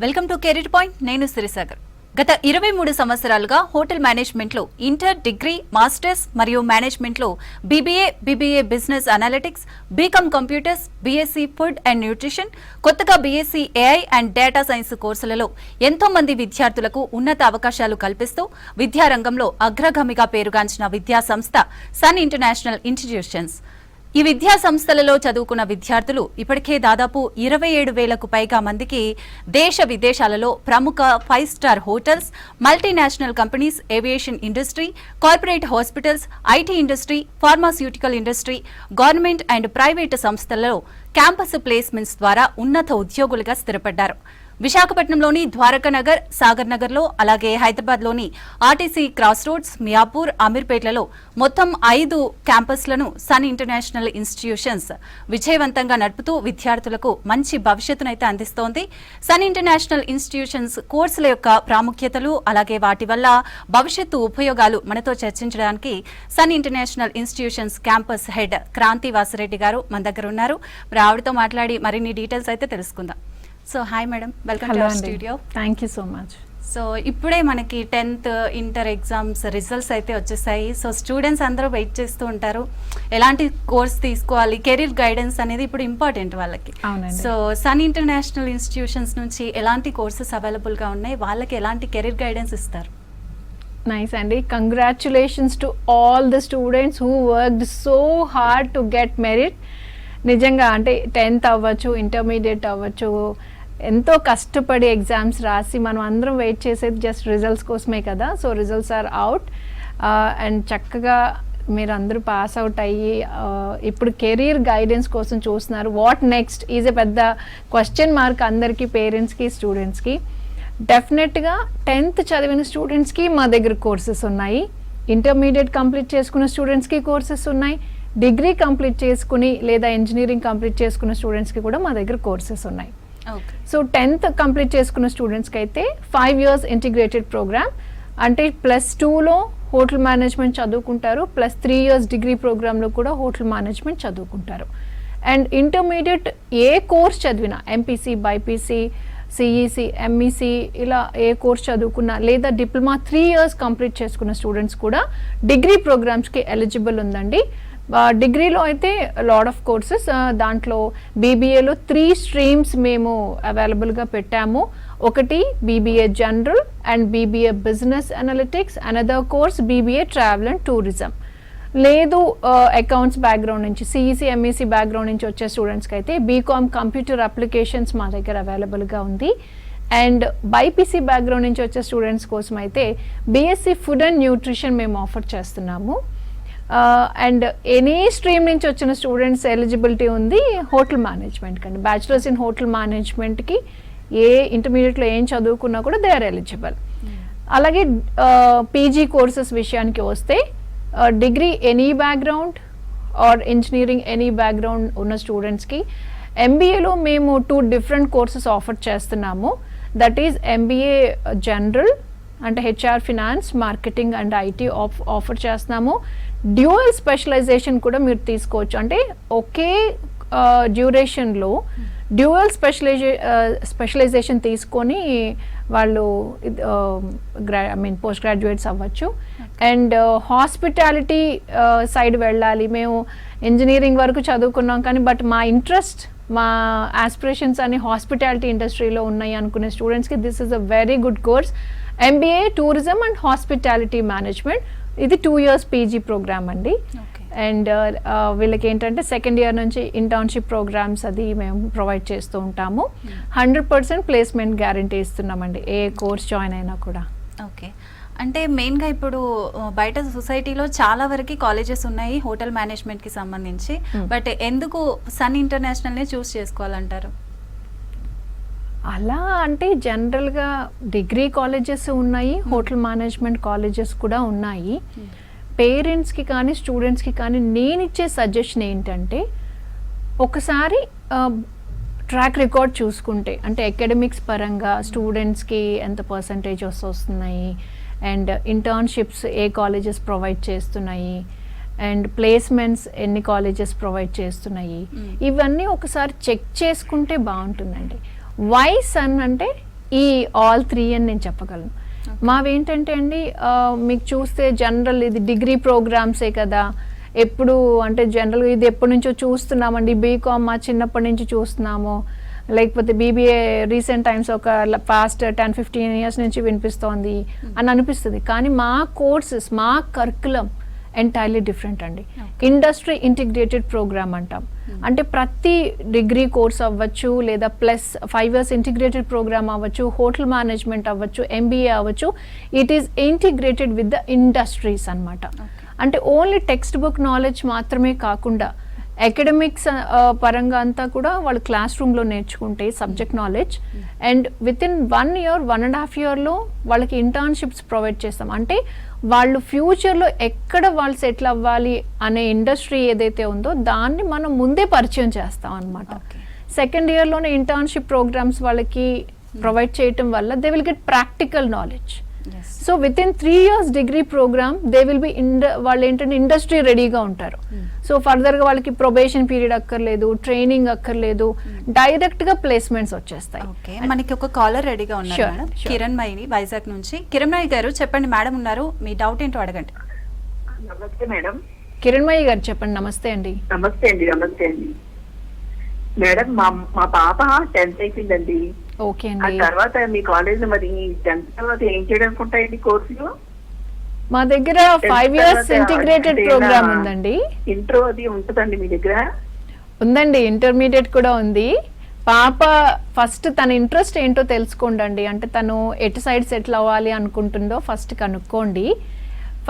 Welcome to career point. నేను సిరిసాగర్. గత 23 సంవత్సరాలుగా హోటల్ మేనేజ్మెంట్లో ఇంటర్, డిగ్రీ, మాస్టర్స్ మరియు మేనేజ్మెంట్లో BBA business analytics, BCom computers, BSc food and nutrition, కొత్తగా BSc AI and data science కోర్సులలో ఎంతో మంది విద్యార్థులకు ఉన్నత అవకాశాలు కల్పిస్తూ విద్యారంగంలో అగ్రగామిగా పేరుగాంచిన విద్యా సంస్థ సన్ ఇంటర్నేషనల్ ఇన్స్టిట్యూషన్స్. ఈ విద్యా సంస్థలలో చదువుకున్న విద్యార్థులు ఇప్పటికే దాదాపు 27,000కు పైగా మందికి దేశ విదేశాలలో ప్రముఖ 5 star hotels, multinational companies, aviation industry, corporate hospitals, IT industry, pharmaceutical industry, government and private సంస్థలలో క్యాంపస్ ప్లేస్మెంట్స్ ద్వారా ఉన్నత ఉద్యోగులుగా స్థిరపడ్డారు. విశాఖపట్నంలోని ద్వారకానగర్, సాగర్ నగర్లో, అలాగే హైదరాబాద్లోని ఆర్టీసీ క్రాస్ రోడ్స్, మియాపూర్, అమీర్పేట్లలో మొత్తం 5 క్యాంపస్లను సన్ ఇంటర్నేషనల్ ఇన్స్టిట్యూషన్స్ విజయవంతంగా నడుపుతూ విద్యార్థులకు మంచి భవిష్యత్తునైతే అందిస్తోంది. సన్ ఇంటర్నేషనల్ ఇన్స్టిట్యూషన్స్ కోర్సుల యొక్క ప్రాముఖ్యతలు, అలాగే వాటి వల్ల భవిష్యత్తు ఉపయోగాలు మనతో చర్చించడానికి Sun international institutions campus head Kranthi Vasireddy గారు మన దగ్గర ఉన్నారు. మరి ఆవిడతో మాట్లాడి మరిన్ని డీటెయిల్స్ అయితే తెలుసుకుందాం. So hi madam, welcome to our studio. Thank you so much. So ఇప్పుడే మనకి 10th ఇంటర్ ఎగ్జామ్స్ రిజల్ట్స్ అయితే వచ్చేసాయి. సో స్టూడెంట్స్ అందరూ వెయిట్ చేస్తూ ఉంటారు, ఎలాంటి కోర్స్ తీసుకోవాలి, కెరీర్ గైడెన్స్ అనేది ఇప్పుడు ఇంపార్టెంట్ వాళ్ళకి. సో సన్ ఇంటర్నేషనల్ ఇన్స్టిట్యూషన్స్ నుంచి ఎలాంటి కోర్సెస్ అవైలబుల్గా ఉన్నాయి, వాళ్ళకి ఎలాంటి కెరీర్ గైడెన్స్ ఇస్తారు? నైస్ అండి, congratulations to all the students who worked so hard to get merit. నిజంగా అంటే 10th అవ్వచ్చు, ఇంటర్మీడియట్ అవ్వచ్చు, ఎంతో కష్టపడి ఎగ్జామ్స్ రాసి మనం అందరం వెయిట్ చేసేది జస్ట్ రిజల్ట్స్ కోసమే కదా. So results are out and చక్కగా మీరు అందరూ పాస్ అవుట్ అయ్యి ఇప్పుడు కెరీర్ గైడెన్స్ కోసం చూస్తున్నారు. వాట్ నెక్స్ట్ ఈజ్ ఎ పెద్ద క్వశ్చన్ మార్క్ అందరికీ, పేరెంట్స్కి, స్టూడెంట్స్కి. డెఫినెట్గా 10th చదివిన స్టూడెంట్స్కి మా దగ్గర కోర్సెస్ ఉన్నాయి, ఇంటర్మీడియట్ కంప్లీట్ చేసుకున్న స్టూడెంట్స్కి కోర్సెస్ ఉన్నాయి, డిగ్రీ కంప్లీట్ చేసుకుని లేదా ఇంజనీరింగ్ కంప్లీట్ చేసుకున్న స్టూడెంట్స్కి కూడా మా దగ్గర కోర్సెస్ ఉన్నాయి. సో 10th కంప్లీట్ చేసుకున్న స్టూడెంట్స్కి అయితే 5 years ఇంటిగ్రేటెడ్ ప్రోగ్రామ్, అంటే +2లో హోటల్ మేనేజ్మెంట్ చదువుకుంటారు, +3 years డిగ్రీ ప్రోగ్రాంలో కూడా హోటల్ మేనేజ్మెంట్ చదువుకుంటారు. అండ్ ఇంటర్మీడియట్ ఏ కోర్స్ చదివినా, ఎంపీసీ, బైపీసీ, సిఈసి, ఎంఈసి, ఇలా ఏ కోర్స్ చదువుకున్నా, లేదా డిప్లొమా 3 years కంప్లీట్ చేసుకున్న స్టూడెంట్స్ కూడా డిగ్రీ ప్రోగ్రామ్స్కి ఎలిజిబుల్ ఉందండి. డిగ్రీలో అయితే లాట్ ఆఫ్ కోర్సెస్, దాంట్లో బీబీఏలో 3 streams మేము అవైలబుల్గా పెట్టాము. ఒకటి BBA general and BBA business analytics, another course BBA travel and tourism. లేదు అకౌంట్స్ బ్యాక్గ్రౌండ్ నుంచి, సిఈసి, ఎంఈసి బ్యాక్గ్రౌండ్ నుంచి వచ్చే స్టూడెంట్స్కి అయితే బీకామ్ కంప్యూటర్ అప్లికేషన్స్ మా దగ్గర అవైలబుల్గా ఉంది. అండ్ బైపీసీ బ్యాక్గ్రౌండ్ నుంచి వచ్చే స్టూడెంట్స్ కోసం అయితే బీఎస్సీ ఫుడ్ అండ్ న్యూట్రిషన్ మేము ఆఫర్ చేస్తున్నాము. అండ్ ఎనీ స్ట్రీమ్ నుంచి వచ్చిన స్టూడెంట్స్ ఎలిజిబిలిటీ ఉంది హోటల్ మేనేజ్మెంట్ కండి. బ్యాచిలర్స్ ఇన్ హోటల్ మేనేజ్మెంట్కి ఏ ఇంటర్మీడియట్లో ఏం చదువుకున్నా కూడా దే ఆర్ ఎలిజిబుల్. అలాగే పీజీ కోర్సెస్ విషయానికి వస్తే degree any background or engineering any background ఉన్న స్టూడెంట్స్కి ఎంబీఏలో మేము 2 different కోర్సెస్ ఆఫర్ చేస్తున్నాము. దట్ ఈజ్ ఎంబీఏ జనరల్, అంటే HR, finance, marketing and IT offer చేస్తున్నాము. డ్యూయల్ స్పెషలైజేషన్ కూడా మీరు తీసుకోవచ్చు, అంటే ఒకే డ్యూరేషన్లో డ్యూయల్ స్పెషలైజేషన్ తీసుకొని వాళ్ళు పోస్ట్ గ్రాడ్యుయేట్స్ అవ్వచ్చు. అండ్ హాస్పిటాలిటీ సైడ్ వెళ్ళాలి, మేము ఇంజనీరింగ్ వరకు చదువుకున్నాం కానీ బట్ మా ఇంట్రెస్ట్, మా ఆస్పిరేషన్స్ అని హాస్పిటాలిటీ ఇండస్ట్రీలో ఉన్నాయి అనుకునే స్టూడెంట్స్కి this is a very good course. MBA tourism and hospitality management, ఇది 2 years పీజీ ప్రోగ్రామ్ అండి. అండ్ వీళ్ళకి ఏంటంటే 2nd year నుంచి ఇంటర్న్షిప్ ప్రోగ్రామ్స్ అది మేము ప్రొవైడ్ చేస్తూ ఉంటాము. 100% ప్లేస్మెంట్ గ్యారంటీ ఇస్తున్నామండి ఏ కోర్స్ జాయిన్ అయినా కూడా. ఓకే, అంటే మెయిన్గా ఇప్పుడు బయట సొసైటీలో చాలా వరకు కాలేజెస్ ఉన్నాయి హోటల్ మేనేజ్మెంట్కి సంబంధించి, బట్ ఎందుకు సన్ ఇంటర్నేషనల్ని చూస్ చేసుకోవాలంటారు? అలా అంటే జనరల్గా డిగ్రీ కాలేజెస్ ఉన్నాయి, హోటల్ మేనేజ్మెంట్ కాలేజెస్ కూడా ఉన్నాయి. పేరెంట్స్కి కానీ స్టూడెంట్స్కి కానీ నేను ఇచ్చే సజెషన్ ఏంటంటే, ఒకసారి ట్రాక్ రికార్డ్ చూసుకుంటే, అంటే అకాడమిక్స్ పరంగా స్టూడెంట్స్కి ఎంత పర్సంటేజ్ వస్తున్నాయి, and internships A colleges provide చేస్తున్నాయి, అండ్ ప్లేస్మెంట్స్ ఎన్ని కాలేజెస్ ప్రొవైడ్ చేస్తున్నాయి, ఇవన్నీ ఒకసారి చెక్ చేసుకుంటే బాగుంటుందండి. వై సన్ అంటే ఈ ఆల్ 3 అని నేను చెప్పగలను. మావేంటంటే అండి మీకు చూస్తే జనరల్ ఇది డిగ్రీ ప్రోగ్రామ్సే కదా, ఎప్పుడు అంటే జనరల్గా ఇది ఎప్పటి నుంచో చూస్తున్నామండి, బీకామ్ మా చిన్నప్పటి నుంచి చూస్తున్నాము, లేకపోతే బీబీఏ రీసెంట్ టైమ్స్ ఒక పాస్ట్ 10-15 ఇయర్స్ నుంచి వినిపిస్తోంది అని అనిపిస్తుంది. కానీ మా కోర్సెస్, మా కరికులం ఎంటైర్లీ డిఫరెంట్ అండి. ఇండస్ట్రీ ఇంటిగ్రేటెడ్ ప్రోగ్రామ్ అంటాం. అంటే ప్రతి డిగ్రీ కోర్స్ అవ్వచ్చు, లేదా ప్లస్ 5 years ఇంటిగ్రేటెడ్ ప్రోగ్రామ్ అవ్వచ్చు, హోటల్ మేనేజ్మెంట్ అవ్వచ్చు, ఎంబీఏ అవ్వచ్చు, it is integrated with the industries అన్నమాట. అంటే ఓన్లీ టెక్స్ట్ బుక్ నాలెడ్జ్ మాత్రమే కాకుండా అకాడమిక్స్ పరంగా అంతా కూడా వాళ్ళు క్లాస్ రూమ్లో నేర్చుకుంటే subject knowledge, and with in 1 year 1.5 yearలో వాళ్ళకి ఇంటర్న్షిప్స్ ప్రొవైడ్ చేస్తాం. అంటే వాళ్ళు ఫ్యూచర్లో ఎక్కడ వాళ్ళు సెటిల్ అవ్వాలి అనే ఇండస్ట్రీ ఏదైతే ఉందో దాన్ని మనం ముందే పరిచయం చేస్తాం అన్నమాట. సెకండ్ ఇయర్లోనే ఇంటర్న్షిప్ ప్రోగ్రామ్స్ వాళ్ళకి ప్రొవైడ్ చేయటం వల్ల they will get practical knowledge. So with in 3 years degree program they will be వాళ్ళు ఏంటంటే ఇండస్ట్రీ రెడీగా ఉంటారు. సో ఫర్దర్గా వాళ్ళకి ప్రొబేషన్ పీరియడ్ అక్కర్లేదు, ట్రైనింగ్ అక్కర్లేదు, డైరెక్ట్గా ప్లేస్మెంట్స్ వచ్చేస్తాయి. మనకి ఒక కాలర్ రెడీగా ఉన్నారు మేడం, కిరణ్ మయి వైజాగ్ నుంచి. కిరణ్ మయి గారు చెప్పండి, మేడం ఉన్నారు, మీ డౌట్ ఏంటో అడగండి. నమస్తే మేడం. కిరణ్ మయి గారు చెప్పండి. నమస్తే అండి. నమస్తే అండి. నమస్తే అండి మేడం. మా పాప 10th అయిపోయిందండి. ఓకే ఆ అండి. తర్వాత మీ కాలేజ్ లో మరి 10th తర్వాత ఏం చేయడానికి ఉంటాయండి కోర్సులు? మా దగ్గర 5 years ఇంటిగ్రేటెడ్ ప్రోగ్రామ్ ఉందండి. ఇంట్రో అది ఉంటుందండి మీ దగ్గర? ఉందండి, ఇంటర్మీడియట్ కూడా ఉంది. పాప ఫస్ట్ తన ఇంట్రెస్ట్ ఏంటో తెలుసుకోండి. అంటే తను ఎటు సైడ్ సెటిల్ అవ్వాలి అనుకుంటుందో ఫస్ట్ కనుక్కోండి.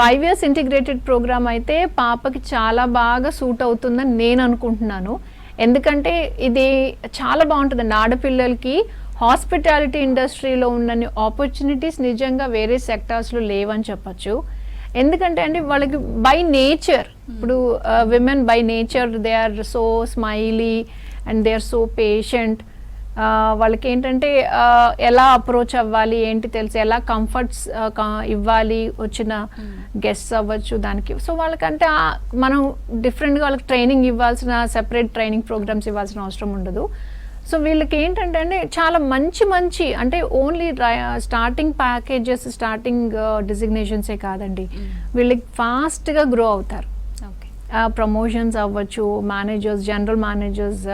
5 years ఇంటిగ్రేటెడ్ ప్రోగ్రామ్ అయితే పాపకి చాలా బాగా సూట్ అవుతుందని నేను అనుకుంటున్నాను. ఎందుకంటే ఇది చాలా బాగుంటుందండి. ఆడపిల్లలకి హాస్పిటాలిటీ ఇండస్ట్రీలో ఉన్నన్ని ఆపర్చునిటీస్ నిజంగా వేరే సెక్టార్స్లో లేవని చెప్పచ్చు. ఎందుకంటే అండి వాళ్ళకి బై నేచర్, ఇప్పుడు women by nature they are so smiley and they are so patient. వాళ్ళకి ఏంటంటే ఎలా అప్రోచ్ అవ్వాలి ఏంటి తెలుసు, ఎలా కంఫర్ట్స్ ఇవ్వాలి వచ్చిన గెస్ట్స్ అవ్వచ్చు దానికి. సో వాళ్ళకంటే మనం డిఫరెంట్గా వాళ్ళకి ట్రైనింగ్ ఇవ్వాల్సిన, సెపరేట్ ట్రైనింగ్ ప్రోగ్రామ్స్ ఇవ్వాల్సిన అవసరం ఉండదు. సో వీళ్ళకి ఏంటంటే అండి చాలా మంచి అంటే ఓన్లీ స్టార్టింగ్ ప్యాకేజెస్, స్టార్టింగ్ డిజిగ్నేషన్సే కాదండి, వీళ్ళకి ఫాస్ట్గా గ్రో అవుతారు. ప్రమోషన్స్ అవ్వచ్చు, మేనేజర్స్, జనరల్ మేనేజర్స్,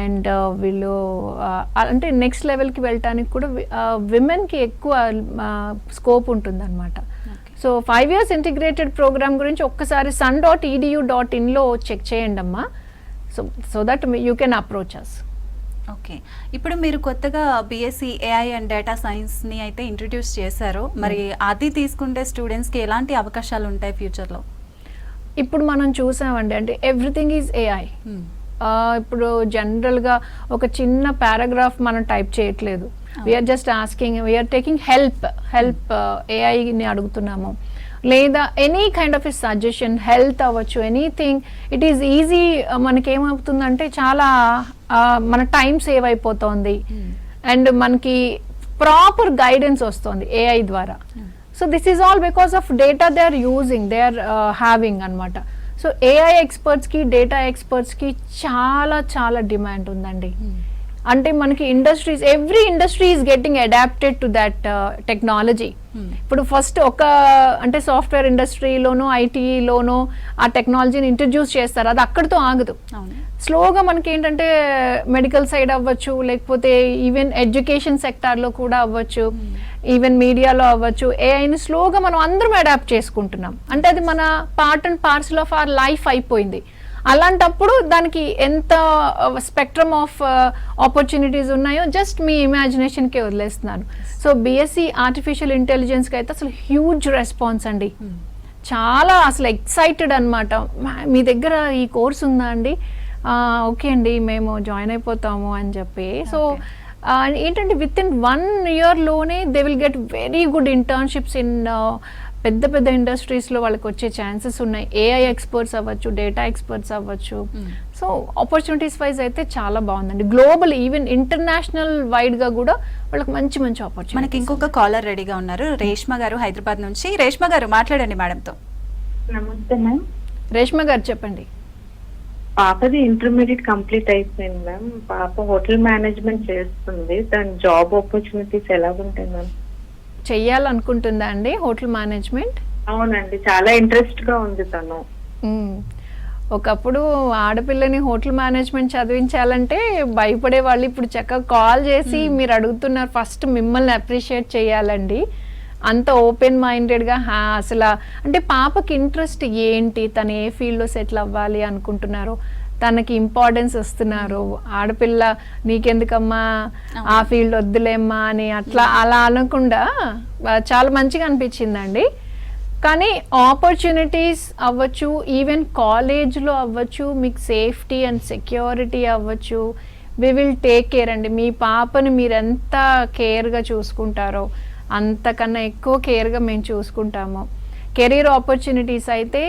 అండ్ వీళ్ళు అంటే నెక్స్ట్ లెవెల్కి వెళ్ళటానికి కూడా విమెన్కి ఎక్కువ స్కోప్ ఉంటుంది అనమాట. సో 5 years ఇంటిగ్రేటెడ్ ప్రోగ్రామ్ గురించి ఒక్కసారి sun.edu.inలో చెక్ చేయండి అమ్మా. So that you can approach us. Okay, ఇప్పుడు మీరు కొత్తగా బీఎస్సీ ఏఐ అండ్ డేటా సైన్స్ని అయితే ఇంట్రడ్యూస్ చేశారు. మరి అది తీసుకుంటే స్టూడెంట్స్కి ఎలాంటి అవకాశాలు ఉంటాయి ఫ్యూచర్లో? ఇప్పుడు మనం చూసామండి, అంటే ఎవ్రీథింగ్ ఈజ్ ఏఐ. ఇప్పుడు జనరల్గా ఒక చిన్న పారాగ్రాఫ్ మనం టైప్ చేయట్లేదు, we are just asking, we are taking help ఏఐని అడుగుతున్నాము. లేదా any kind of a suggestion, health అవ్వచ్చు, ఎనీథింగ్, ఇట్ ఈస్ ఈజీ. మనకేమవుతుందంటే చాలా మన టైం సేవ్ అయిపోతుంది అండ్ మనకి ప్రాపర్ గైడెన్స్ వస్తుంది ఏఐ ద్వారా. So this is all because of data they are using, they are having అనమాట. సో ఏఐ ఎక్స్పర్ట్స్కి, డేటా ఎక్స్పర్ట్స్కి చాలా డిమాండ్ ఉందండి. అంటే మనకి industries, every industry is getting adapted to that technology. ఇప్పుడు ఫస్ట్ అంటే సాఫ్ట్వేర్ ఇండస్ట్రీలోనో ఐటీలోనో ఆ టెక్నాలజీని ఇంట్రడ్యూస్ చేస్తారు, అది అక్కడితో ఆగదు. స్లోగా మనకి ఏంటంటే మెడికల్ సైడ్ అవ్వచ్చు, లేకపోతే ఈవెన్ ఎడ్యుకేషన్ సెక్టార్లో కూడా అవ్వచ్చు, ఈవెన్ మీడియాలో అవ్వచ్చు, ఏఐని స్లోగా మనం అందరం అడాప్ట్ చేసుకుంటున్నాం. అంటే అది మన part and parcel of our life అయిపోయింది. అలాంటప్పుడు దానికి ఎంత స్పెక్ట్రమ్ ఆఫ్ ఆపర్చునిటీస్ ఉన్నాయో జస్ట్ మీ ఇమాజినేషన్కే వదిలేస్తున్నాను. సో బీఎస్సీ ఆర్టిఫిషియల్ ఇంటెలిజెన్స్కి అయితే అసలు హ్యూజ్ రెస్పాన్స్ అండి. చాలా అసలు ఎక్సైటెడ్ అనమాట. మీ దగ్గర ఈ కోర్స్ ఉందా అండి? ఓకే అండి, మేము జాయిన్ అయిపోతాము అని చెప్పి. సో ఏంటంటే విత్ ఇన్ 1 yearలోనే they will get very good internships in పెద్ద ఇండస్ట్రీస్లో వాళ్ళకి వచ్చే ఛాన్సెస్ ఉన్నాయి. ఏఐ ఎక్స్పర్ట్స్ అవ్వచ్చు, డేటా ఎక్స్పర్ట్స్ అవ్వచ్చు. సో ఆపర్చునిటీస్ వైజ్ అయితే చాలా బాగుందండి. గ్లోబల్, ఈవెన్ ఇంటర్నేషనల్ వైడ్గా కూడా వాళ్ళకి మంచి ఆపర్చునిటీ. మనకి ఇంకొక కాలర్ రెడీగా ఉన్నారు, రేష్మ గారు హైదరాబాద్ నుంచి. రేష్మ గారు మాట్లాడండి మేడంతో. నమస్తే మ్యామ్. రేష్మ గారు చెప్పండి. పాపది ఇంటర్మీడియట్ కంప్లీట్ అయిపోయింది మ్యామ్. పాప హోటల్ మేనేజ్మెంట్ చేస్తుంది. దాని జాబ్ ఆపర్చునిటీస్ ఎలా ఉంటాయి మ్యామ్? చెయ్యాలనుకుంటుందా అండి హోటల్ మేనేజ్మెంట్? అవునండి, చాలా ఇంట్రెస్ట్ గా ఉంది తను. ఒకప్పుడు ఆడపిల్లని హోటల్ మేనేజ్మెంట్ చదివించాలంటే భయపడే వాళ్ళు, ఇప్పుడు చక్కగా కాల్ చేసి మీరు అడుగుతున్నారు, ఫస్ట్ మిమ్మల్ని అప్రిషియేట్ చేయాలండి. అంత ఓపెన్ మైండెడ్గా అసలు అంటే పాపకి ఇంట్రెస్ట్ ఏంటి, తను ఏ ఫీల్డ్లో సెటిల్ అవ్వాలి అనుకుంటున్నారో, తనకి ఇంపార్టెన్స్ ఇస్తున్నారు. ఆడపిల్ల నీకెందుకమ్మా ఆ ఫీల్డ్ వద్దులేమ్మా అని అలా అనకుండా చాలా మంచిగా అనిపించిందండి. కానీ ఆపర్చునిటీస్ అవ్వచ్చు, ఈవెన్ కాలేజ్లో అవ్వచ్చు, మీకు సేఫ్టీ అండ్ సెక్యూరిటీ అవ్వచ్చు, వి విల్ టేక్ కేర్ అండి. మీ పాపని మీరు ఎంత కేర్గా చూసుకుంటారో అంతకన్నా ఎక్కువ కేర్గా మేము చూసుకుంటాము. కెరీర్ ఆపర్చునిటీస్ అయితే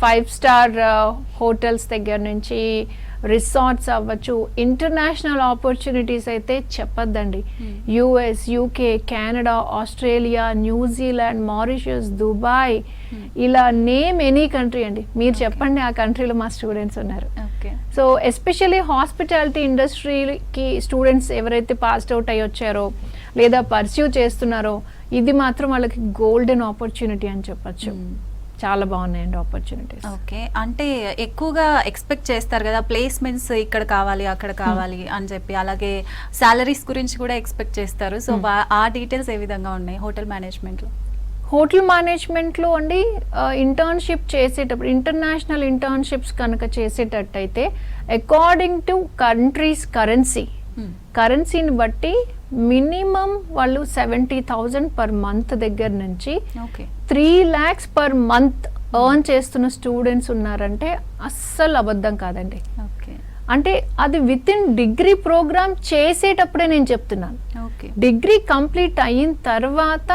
5-star హోటల్స్ దగ్గర నుంచి రిసార్ట్స్ అవ్వచ్చు, ఇంటర్నేషనల్ ఆపర్చునిటీస్ అయితే చెప్పొద్దండి. US, UK, Canada, Australia, New Zealand, Mauritius, Dubai, ఇలా నేమ్ ఎనీ కంట్రీ అండి. మీరు చెప్పండి ఆ కంట్రీలో మా స్టూడెంట్స్ ఉన్నారు. సో ఎస్పెషల్లీ హాస్పిటాలిటీ ఇండస్ట్రీకి స్టూడెంట్స్ ఎవరైతే పాస్డ్ అవుట్ అయ్యి వచ్చారో లేదా పర్స్యూ చేస్తున్నారో, ఇది మాత్రం వాళ్ళకి గోల్డెన్ ఆపర్చునిటీ అని చెప్పచ్చు. చాలా బాగున్నాయండి ఆపర్చునిటీస్. ఓకే, అంటే ఎక్కువగా ఎక్స్పెక్ట్ చేస్తారు కదా ప్లేస్మెంట్స్ ఇక్కడ కావాలి అక్కడ కావాలి అని చెప్పి, అలాగే సాలరీస్ గురించి కూడా ఎక్స్పెక్ట్ చేస్తారు. సో ఆ డీటెయిల్స్ ఏ విధంగా ఉన్నాయి హోటల్ మేనేజ్మెంట్లో? హోటల్ మేనేజ్మెంట్లో అండి ఇంటర్న్షిప్ చేసేటప్పుడు, ఇంటర్నేషనల్ ఇంటర్న్షిప్స్ కనుక చేసేటట్టయితే అకార్డింగ్ టు కంట్రీస్ కరెన్సీని బట్టి మినిమం వాళ్ళు 70,000 పర్ మంత్ దగ్గర నుంచి 3 lakhs పర్ మంత్ ఎర్న్ చేస్తున్న స్టూడెంట్స్ ఉన్నారంటే అస్సలు అబద్ధం కాదండి. అంటే అది విత్ ఇన్ డిగ్రీ ప్రోగ్రామ్ చేసేటప్పుడే నేను చెప్తున్నాను. డిగ్రీ కంప్లీట్ అయిన తర్వాత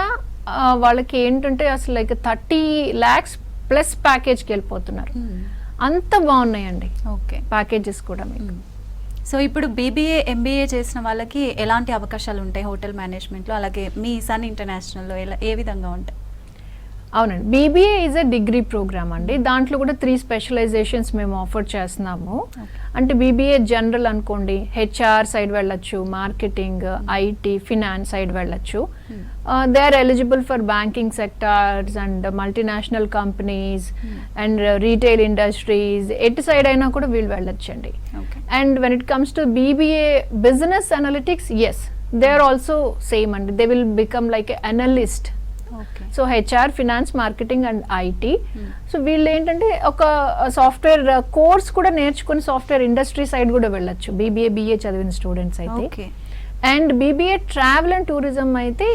వాళ్ళకి ఏంటంటే అసలు లైక్ 30 lakhs ప్లస్ ప్యాకేజ్కి వెళ్ళిపోతున్నారు. అంత బాగున్నాయండి ప్యాకేజెస్ కూడా మీకు. సో ఇప్పుడు బీబీఏ, ఎంబీఏ చేసిన వాళ్ళకి ఎలాంటి అవకాశాలు ఉంటాయి హోటల్ మేనేజ్మెంట్లో, అలాగే మీ సన్ ఇంటర్నేషనల్లో ఏ విధంగా ఉంటాయి? అవునండి, BBA is a degree programme అండి. దాంట్లో కూడా 3 స్పెషలైజేషన్స్ మేము ఆఫర్ చేస్తున్నాము. అంటే బీబీఏ జనరల్ అనుకోండి, హెచ్ఆర్ సైడ్ వెళ్ళొచ్చు, మార్కెటింగ్, ఐటీ, ఫినాన్స్ సైడ్ వెళ్ళొచ్చు. They are eligible for banking sectors and multinational companies and retail industries, ఎటు సైడ్ అయినా కూడా వీళ్ళు వెళ్ళొచ్చండి. And when it comes to BBA business analytics, yes they are also same అండి. They will become like a analyst. So HR, finance, marketing and IT. So వీళ్ళు ఏంటంటే ఒక software course కూడా నేర్చుకుని సాఫ్ట్వేర్ ఇండస్ట్రీ సైడ్ కూడా వెళ్ళొచ్చు BBA, BA చదివిన students అయితే. And BBA travel and tourism అయితే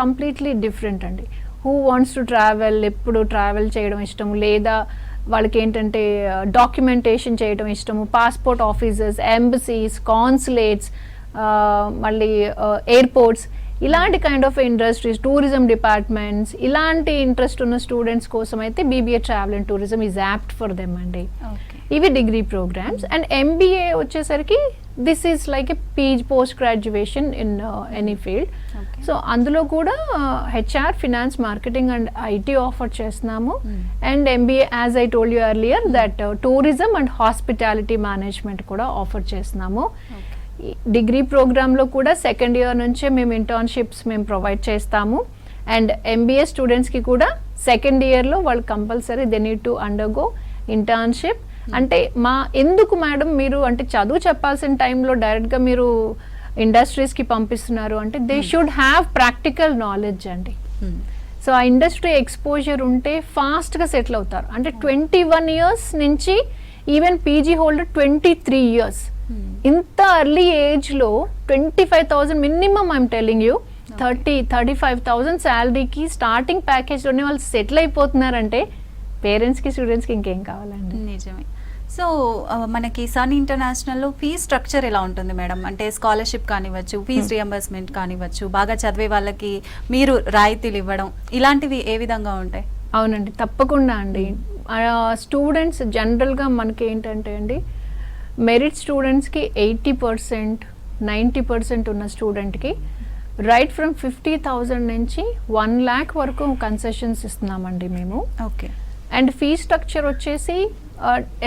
కంప్లీట్లీ డిఫరెంట్ అండి. హూ వాంట్స్ టు ట్రావెల్, ఎప్పుడు ట్రావెల్ చేయడం ఇష్టము, లేదా వాళ్ళకి ఏంటంటే డాక్యుమెంటేషన్ చేయడం ఇష్టము, పాస్పోర్ట్ ఆఫీసెస్, ఎంబసీస్, కాన్సులేట్స్, మళ్ళీ ఎయిర్పోర్ట్స్, ఇలాంటి kind of industries, tourism departments, ఇలాంటి ఇంట్రెస్ట్ ఉన్న స్టూడెంట్స్ కోసం అయితే BBA travel and tourism is apt for them అండి. ఇవి డిగ్రీ ప్రోగ్రామ్స్. అండ్ ఎంబీఏ వచ్చేసరికి this is like a PG, post graduation in any field. So అందులో కూడా HR, finance, marketing and IT offer చేస్తున్నాము. And MBA, as I told you earlier, that tourism and hospitality management కూడా offer చేస్తున్నాము. Degree ప్రోగ్రాంలో కూడా second year నుంచే మేము internships మేము ప్రొవైడ్ చేస్తాము. అండ్ ఎంబీఏ స్టూడెంట్స్కి కూడా సెకండ్ ఇయర్లో వాళ్ళు compulsory they need to undergo internship. అంటే ఎందుకు మేడం మీరు అంటే చదువు చెప్పాల్సిన టైంలో డైరెక్ట్గా మీరు ఇండస్ట్రీస్కి పంపిస్తున్నారు అంటే they should have practical knowledge అండి. సో ఆ ఇండస్ట్రీ ఎక్స్పోజర్ ఉంటే ఫాస్ట్గా సెటిల్ అవుతారు. అంటే 21 years నుంచి ఈవెన్ పీజీ హోల్డర్ 23 years. ఇంత ఎర్లీ ఏజ్లో 25,000 మినిమం, ఐఎమ్ టెల్లింగ్ యూ, 35,000 శాలరీకి స్టార్టింగ్ ప్యాకేజ్లోనే వాళ్ళు సెటిల్ అయిపోతున్నారంటే పేరెంట్స్కి, స్టూడెంట్స్కి ఇంకేం కావాలండి. నిజమే. సో మనకి సన్ ఇంటర్నేషనల్లో ఫీజ్ స్ట్రక్చర్ ఎలా ఉంటుంది మేడం? అంటే స్కాలర్షిప్ కానివ్వచ్చు, ఫీజ్ రియంబర్స్మెంట్ కానివ్వచ్చు, బాగా చదివే వాళ్ళకి మీరు రాయితీలు ఇవ్వడం, ఇలాంటివి ఏ విధంగా ఉంటాయి? అవునండి, తప్పకుండా అండి. స్టూడెంట్స్ జనరల్గా మనకి ఏంటంటే అండి, మెరిట్ స్టూడెంట్స్కి 80%, 90% ఉన్న స్టూడెంట్కి రైట్ ఫ్రమ్ 50,000 నుంచి 1 lakh వరకు కన్సెషన్స్ ఇస్తున్నామండి మేము. ఓకే. అండ్ ఫీ స్ట్రక్చర్ వచ్చేసి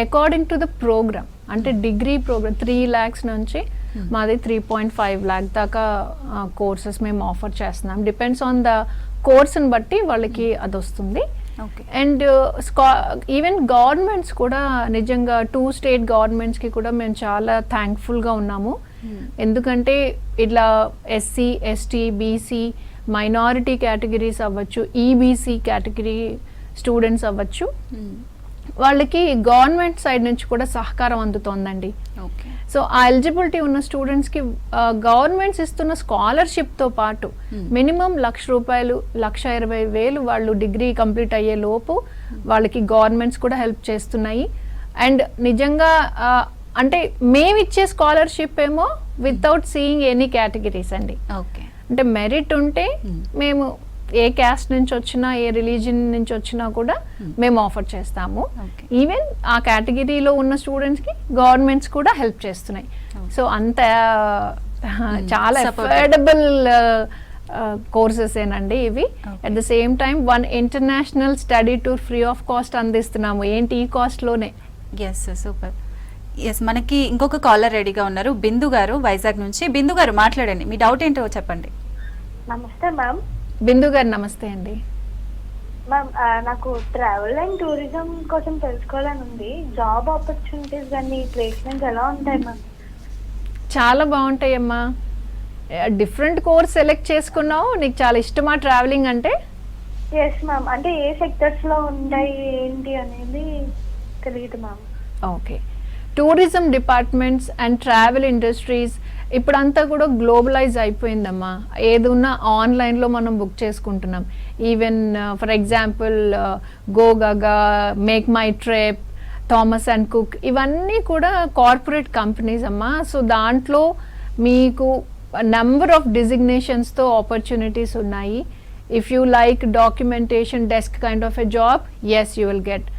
అకార్డింగ్ టు ద ప్రోగ్రామ్, అంటే డిగ్రీ ప్రోగ్రామ్ 3 lakhs నుంచి మాది 3.5 lakh దాకా కోర్సెస్ మేము ఆఫర్ చేస్తున్నాం. డిపెండ్స్ ఆన్ ద కోర్స్ని బట్టి వాళ్ళకి అది వస్తుంది. ఓకే. అండ్ ఈవెన్ గవర్నమెంట్స్ కూడా నిజంగా 2 state గవర్నమెంట్స్కి కూడా మేము చాలా థ్యాంక్ఫుల్గా ఉన్నాము. ఎందుకంటే ఇట్లా SC, ST, BC, minority categories అవ్వచ్చు, ఈబీసీ కేటగిరీ స్టూడెంట్స్ అవ్వచ్చు, వాళ్ళకి గవర్నమెంట్ సైడ్ నుంచి కూడా సహకారం అందుతోందండి. ఓకే. సో ఆ ఎలిజిబిలిటీ ఉన్న స్టూడెంట్స్కి గవర్నమెంట్స్ ఇస్తున్న స్కాలర్షిప్తో పాటు మినిమం ₹1,00,000, ₹1,20,000 వాళ్ళు డిగ్రీ కంప్లీట్ అయ్యే లోపు వాళ్ళకి గవర్నమెంట్స్ కూడా హెల్ప్ చేస్తున్నాయి. అండ్ నిజంగా అంటే మేము ఇచ్చే స్కాలర్షిప్ ఏమో వితౌట్ సీయింగ్ ఎనీ కేటగిరీస్ అండి. ఓకే. అంటే మెరిట్ ఉంటే మేము ఏ క్యాస్ట్ నుంచి వచ్చినా, ఏ రిలీజన్ నుంచి వచ్చినా కూడా మేము ఆఫర్ చేస్తాము. ఈవెన్ ఆ కేటగిరీలో ఉన్న స్టూడెంట్స్కి గవర్నమెంట్స్ కూడా హెల్ప్ చేస్తున్నాయి. సో అంత చాలా అఫోర్డబుల్ కోర్సెస్ ఏనండి ఇవి. At the same time 1 international study tour free of cost అందిస్తున్నాము. ఏంటి ఈ కాస్ట్లోనే. Yes, super. ఎస్, మనకి ఇంకొక కాలర్ రెడీగా ఉన్నారు, బిందు గారు, వైజాగ్ నుంచి. బిందు గారు మాట్లాడండి, మీ డౌట్ ఏంటో చెప్పండి. నమస్తే మ్యామ్. బిందు గారు నమస్తే అండి. మ్యామ్, నాకు ట్రావెల్ అండ్ టూరిజం కోసం తెలుసుకోవాలని ఉంది. జాబ్ ఆపర్చునిటీస్ కానీ ప్లేస్మెంట్స్ ఎలా ఉంటాయి మ్యామ్? చాలా బాగుంటాయమ్మా. డిఫరెంట్ కోర్స్ సెలెక్ట్ చేసుకున్నావు, నీకు చాలా ఇష్టమా ట్రావెలింగ్ అంటే? Yes ma'am. అంటే ఏ సెక్టర్స్లో ఉంటాయి ఏంటి అనేది తెలియదు ma'am. Okay. Tourism departments and travel industries ఇప్పుడంతా కూడా గ్లోబలైజ్ అయిపోయిందమ్మా. ఏదున్నా ఆన్లైన్లో మనం బుక్ చేసుకుంటున్నాం. ఈవెన్ ఫర్ ఎగ్జాంపుల్ గోగాగా, MakeMyTrip, Thomas and Cook, ఇవన్నీ కూడా కార్పొరేట్ కంపెనీస్ అమ్మా. సో దాంట్లో మీకు నెంబర్ ఆఫ్ డిజిగ్నేషన్స్తో ఆపర్చునిటీస్ ఉన్నాయి. If you like documentation desk kind of a job, yes you will get.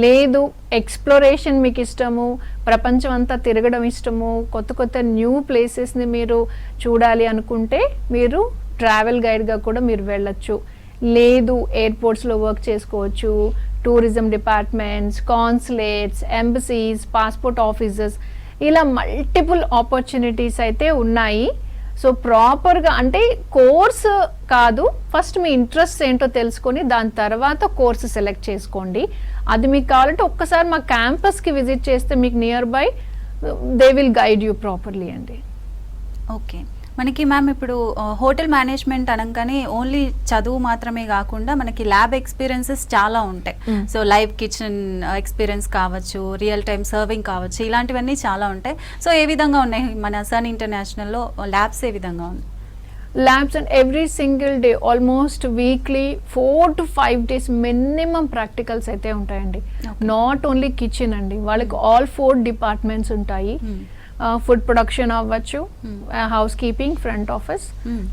లేదు ఎక్స్ప్లోరేషన్ మీకు ఇష్టము, ప్రపంచం అంతా తిరగడం ఇష్టము, కొత్త కొత్త న్యూ ప్లేసెస్ని మీరు చూడాలి అనుకుంటే మీరు ట్రావెల్ గైడ్గా కూడా మీరు వెళ్ళొచ్చు. లేదు ఎయిర్పోర్ట్స్లో వర్క్ చేసుకోవచ్చు, tourism departments, consulates, embassies, passport offices, ఇలా మల్టిపుల్ ఆపర్చునిటీస్ అయితే ఉన్నాయి. సో ప్రాపర్గా అంటే కోర్సు కాదు, ఫస్ట్ మీ ఇంట్రెస్ట్ ఏంటో తెలుసుకొని దాని తర్వాత కోర్సు సెలెక్ట్ చేసుకోండి. అది మీకు కావాలంటే ఒక్కసారి మా క్యాంపస్కి విజిట్ చేస్తే మీకు near by they will guide you properly అండి. ఓకే. మనకి మ్యామ్ ఇప్పుడు హోటల్ మేనేజ్మెంట్ అనగానే ఓన్లీ చదువు మాత్రమే కాకుండా మనకి ల్యాబ్ ఎక్స్పీరియన్సెస్ చాలా ఉంటాయి. సో లైవ్ కిచెన్ ఎక్స్పీరియన్స్ కావచ్చు, రియల్ టైమ్ సర్వింగ్ కావచ్చు, ఇలాంటివన్నీ చాలా ఉంటాయి. సో ఏ విధంగా ఉన్నాయి మన సన్ ఇంటర్నేషనల్లో ల్యాబ్స్, ఏ విధంగా ఉంది? Labs and every single day almost weekly 4 to 5 days minimum practicals అయితే ఉంటాయండి. నాట్ ఓన్లీ కిచెన్ అండి, వాళ్ళకి ఆల్ 4 డిపార్ట్మెంట్స్ ఉంటాయి. ఫుడ్ ప్రొడక్షన్ అవ్వచ్చు, house keeping, front office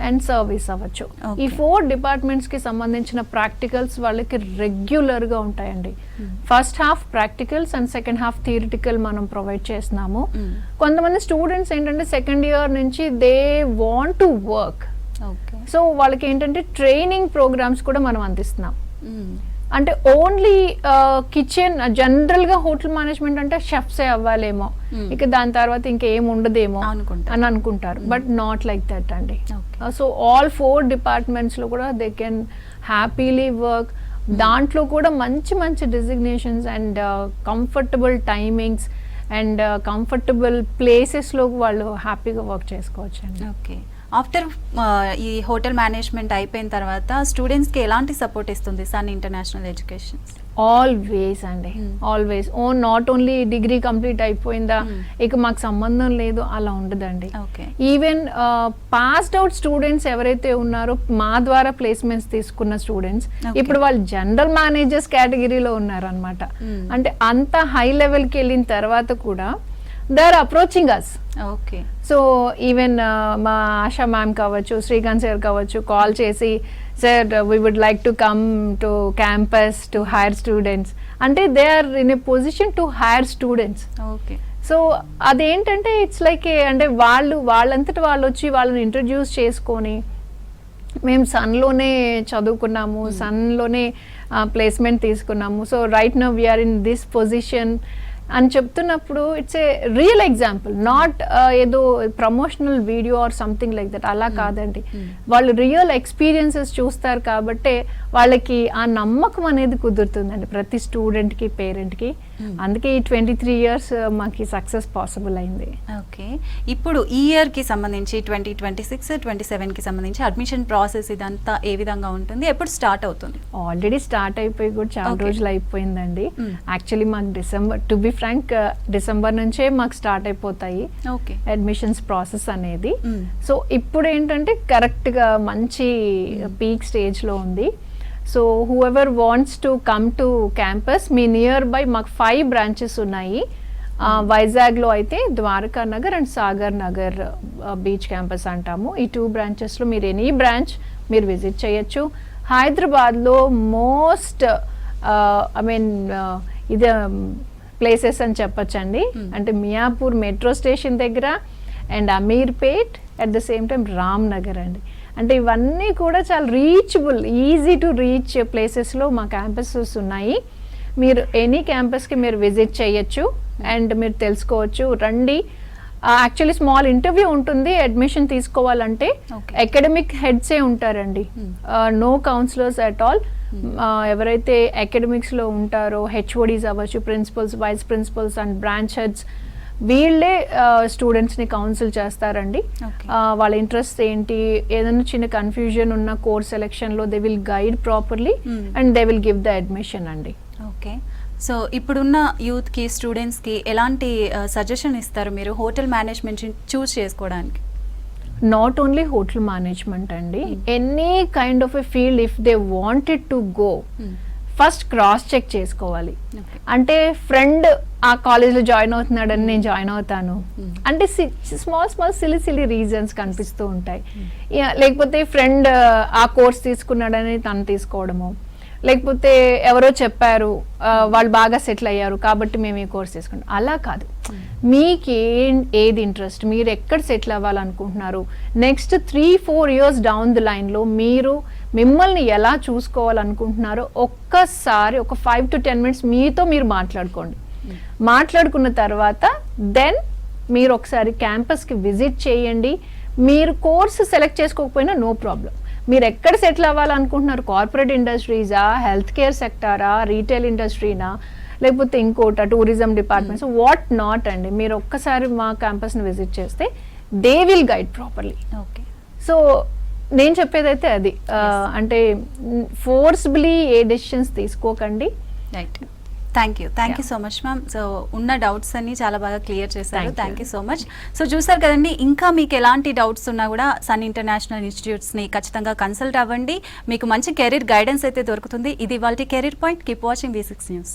and service అవ్వచ్చు. ఈ 4 డిపార్ట్మెంట్స్కి సంబంధించిన ప్రాక్టికల్స్ వాళ్ళకి రెగ్యులర్గా ఉంటాయండి. First half practicals and second half theoretical మనం ప్రొవైడ్ చేస్తున్నాము. కొంతమంది స్టూడెంట్స్ ఏంటంటే సెకండ్ ఇయర్ నుంచి they want to work. So వాళ్ళకి ఏంటంటే ట్రైనింగ్ ప్రోగ్రామ్స్ కూడా మనం అందిస్తున్నాం. అంటే ఓన్లీ కిచెన్, జనరల్గా హోటల్ మేనేజ్మెంట్ అంటే షెఫ్సే అవ్వాలేమో, ఇక దాని తర్వాత ఇంకేం ఉండదేమో అని అనుకుంటారు. బట్ నాట్ లైక్ దట్ అండి. సో ఆల్ 4 డిపార్ట్మెంట్స్లో కూడా దే కెన్ హ్యాపీలీ వర్క్. దాంట్లో కూడా మంచి మంచి designations and comfortable timings and comfortable ప్లేసెస్లో వాళ్ళు హ్యాపీగా వర్క్ చేసుకోవచ్చు అండి. ఓకే. ఆఫ్టర్ ఈ హోటల్ మేనేజ్మెంట్ అయిపోయిన తర్వాత స్టూడెంట్స్కి ఎలాంటి సపోర్ట్ ఇస్తుంది సన్ ఇంటర్నేషనల్ ఎడ్యుకేషన్? ఆల్వేస్ అండి, always. Not only degree complete అయిపోయిందా ఇక మాకు సంబంధం లేదు అలా ఉండదండి. ఈవెన్ పాస్డ్ అవుట్ స్టూడెంట్స్ ఎవరైతే ఉన్నారో మా ద్వారా ప్లేస్మెంట్స్ తీసుకున్న స్టూడెంట్స్ ఇప్పుడు వాళ్ళు జనరల్ మేనేజర్స్ కేటగిరీలో ఉన్నారనమాట. అంటే అంత హై లెవెల్కి వెళ్ళిన తర్వాత కూడా they are approaching us. Okay. So even మా ఆశా మ్యామ్ కావచ్చు, శ్రీకాంత్ సార్ కావచ్చు, కాల్ చేసి sir we would like to come to campus to hire students అంటే they are in a position to hire students. Okay. So అదేంటంటే it's like అంటే వాళ్ళంతటి వాళ్ళు వచ్చి వాళ్ళని ఇంట్రడ్యూస్ చేసుకొని మేము సన్లోనే చదువుకున్నాము, సన్లోనే ప్లేస్మెంట్ తీసుకున్నాము. So right now we're in this position అని చెప్తున్నప్పుడు it's a real example, not ఏదో promotional video or something like that, అలా కాదండి. వాళ్ళు రియల్ ఎక్స్పీరియన్సెస్ చూస్తారు కాబట్టి వాళ్ళకి ఆ నమ్మకం అనేది కుదురుతుందండి ప్రతి స్టూడెంట్కి, పేరెంట్కి. అందుకే ఈ 23 years మాకు సక్సెస్ పాసిబుల్ అయింది. ఓకే, ఇప్పుడు ఈ ఇయర్కి సంబంధించి 2026-27కి సంబంధించి అడ్మిషన్ ప్రాసెస్ ఇదంతా ఏ విధంగా ఉంటుంది, ఎప్పుడు స్టార్ట్ అవుతుంది? ఆల్రెడీ స్టార్ట్ అయిపోయి కూడా చాలా రోజులు అయిపోయిందండి. యాక్చువల్లీ మాకు December, to be frank, December నుంచే మాకు స్టార్ట్ అయిపోతాయి అడ్మిషన్స్ ప్రాసెస్ అనేది. సో ఇప్పుడు ఏంటంటే కరెక్ట్గా మంచి పీక్ స్టేజ్లో ఉంది. So whoever wants to come to campus, మీ నియర్ బై మాకు 5 branches ఉన్నాయి. వైజాగ్లో అయితే Dwaraka Nagar and Sagar Nagar beach campus అంటాము. ఈ 2 branchesలో మీరు ఎనీ బ్రాంచ్ మీరు విజిట్ చేయొచ్చు. హైదరాబాద్లో మోస్ట్ ఇది ప్లేసెస్ అని చెప్పచ్చండి. అంటే మియాపూర్ మెట్రో స్టేషన్ దగ్గర and Ameerpet, at the same time Ram Nagar అండి. అంటే ఇవన్నీ కూడా చాలా రీచబుల్, ఈజీ టు రీచ్ ప్లేసెస్లో మా క్యాంపసెస్ ఉన్నాయి. మీరు ఎనీ క్యాంపస్కి మీరు విజిట్ చేయొచ్చు అండ్ మీరు తెలుసుకోవచ్చు. రండి, యాక్చువల్లీ స్మాల్ ఇంటర్వ్యూ ఉంటుంది అడ్మిషన్ తీసుకోవాలంటే. అకాడమిక్ హెడ్సే ఉంటారండి, నో కౌన్సిలర్స్ అట్ ఆల్. ఎవరైతే అకాడమిక్స్లో ఉంటారో హెచ్ఓడీస్ అవ్వచ్చు, principals, vice principals and branch heads, వీళ్ళే స్టూడెంట్స్ని కౌన్సిల్ చేస్తారండి. వాళ్ళ ఇంట్రెస్ట్ ఏంటి, ఏదైనా చిన్న కన్ఫ్యూజన్ ఉన్న కోర్స్ సెలెక్షన్లో they will guide properly and they will give the admission అండి. ఓకే, సో ఇప్పుడున్న యూత్కి, స్టూడెంట్స్కి ఎలాంటి సజెషన్ ఇస్తారు మీరు హోటల్ మేనేజ్మెంట్ చూస్ చేసుకోవడానికి? నాట్ ఓన్లీ హోటల్ మేనేజ్మెంట్ అండి, any kind of a field if they wanted to go, first cross check చేసుకోవాలి. అంటే ఫ్రెండ్ ఆ కాలేజ్లో జాయిన్ అవుతున్నాడని నేను జాయిన్ అవుతాను అంటే స్మాల్ సిల్లీ రీజన్స్ కనిపిస్తూ ఉంటాయి. లేకపోతే ఫ్రెండ్ ఆ కోర్స్ తీసుకున్నాడని తను తీసుకోవడము, లేకపోతే ఎవరో చెప్పారు వాళ్ళు బాగా సెటిల్ అయ్యారు కాబట్టి మేము ఈ కోర్స్ తీసుకుంటాం, అలా కాదు. మీకు ఏది ఇంట్రెస్ట్, మీరు ఎక్కడ సెటిల్ అవ్వాలనుకుంటున్నారు, నెక్స్ట్ 3-4 years డౌన్ ది లైన్లో మీరు మిమ్మల్ని ఎలా చూసుకోవాలనుకుంటున్నారో ఒక్కసారి ఒక 5 to 10 minutes మీతో మీరు మాట్లాడుకోండి. మాట్లాడుకున్న తర్వాత దెన్ మీరు ఒకసారి క్యాంపస్కి విజిట్ చేయండి. మీరు కోర్సు సెలెక్ట్ చేసుకోకపోయినా నో ప్రాబ్లం. మీరు ఎక్కడ సెటిల్ అవ్వాలనుకుంటున్నారు, కార్పొరేట్ ఇండస్ట్రీసా, హెల్త్ కేర్ సెక్టారా, రీటైల్ ఇండస్ట్రీనా, లేకపోతే ఇంకోట టూరిజం డిపార్ట్మెంట్స్, వాట్ నాట్ అండి. మీరు ఒక్కసారి మా క్యాంపస్ని విజిట్ చేస్తే they will guide properly. Okay, so నేను చెప్పేదైతే అది, అంటే ఫోర్స్బుల్లీ ఏ డెసిషన్స్ తీసుకోకండి. Right, thank you so much ma'am. So ఉన్న డౌట్స్ అన్ని చాలా బాగా క్లియర్ చేశారు. Thank you so much. So చూసారు కదండి, ఇంకా మీకు ఎలాంటి డౌట్స్ ఉన్నా కూడా సన్ ఇంటర్నేషనల్ ఇన్స్టిట్యూట్స్ని ఖచ్చితంగా కన్సల్ట్ అవ్వండి. మీకు మంచి కెరీర్ గైడెన్స్ అయితే దొరుకుతుంది. ఇది ఇవాల్టి career point. Keep watching V6 News.